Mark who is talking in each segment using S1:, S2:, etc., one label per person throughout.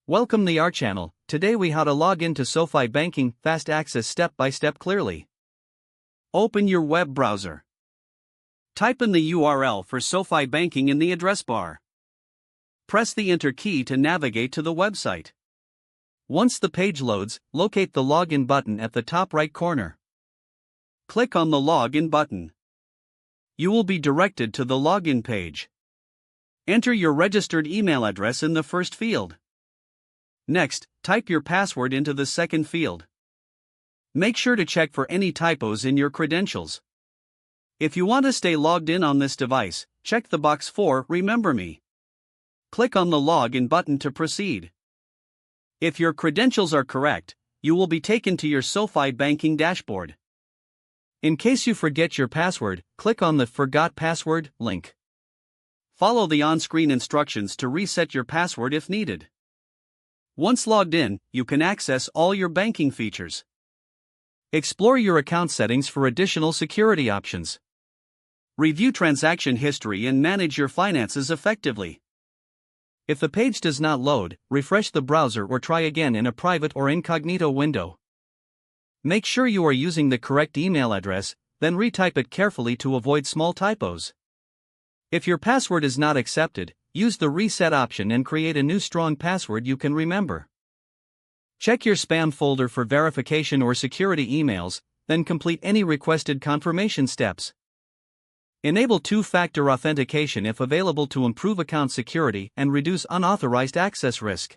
S1: Welcome to our channel. Today we how to log into SoFi banking, fast access step by step clearly. Open your web browser. Type in the URL for SoFi banking in the address bar. Press the enter key to navigate to the website. Once the page loads, locate the login button at the top right corner. Click on the login button. You will be directed to the login page. Enter your registered email address in the first field. Next, type your password into the second field. Make sure to check for any typos in your credentials. If you want to stay logged in on this device, check the box for Remember Me. Click on the Login button to proceed. If your credentials are correct, you will be taken to your SoFi banking dashboard. In case you forget your password, click on the Forgot Password link. Follow the on-screen instructions to reset your password if needed. Once logged in, you can access all your banking features. Explore your account settings for additional security options. Review transaction history and manage your finances effectively. If the page does not load, refresh the browser or try again in a private or incognito window. Make sure you are using the correct email address, then retype it carefully to avoid small typos. If your password is not accepted, use the reset option and create a new strong password you can remember. Check your spam folder for verification or security emails, then complete any requested confirmation steps. Enable two-factor authentication if available to improve account security and reduce unauthorized access risk.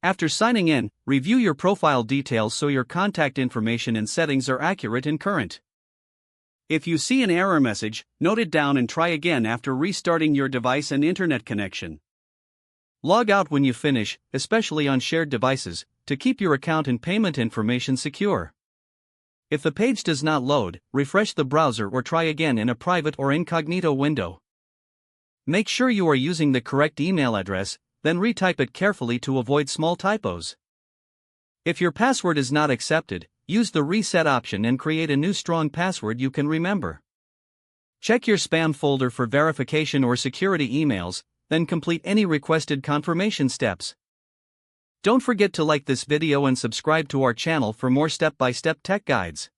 S1: After signing in, review your profile details so your contact information and settings are accurate and current. If you see an error message, note it down and try again after restarting your device and internet connection. Log out when you finish, especially on shared devices, to keep your account and payment information secure. If the page does not load, refresh the browser or try again in a private or incognito window. Make sure you are using the correct email address, then retype it carefully to avoid small typos. If your password is not accepted, use the reset option and create a new strong password you can remember. Check your spam folder for verification or security emails, then complete any requested confirmation steps. Don't forget to like this video and subscribe to our channel for more step-by-step tech guides.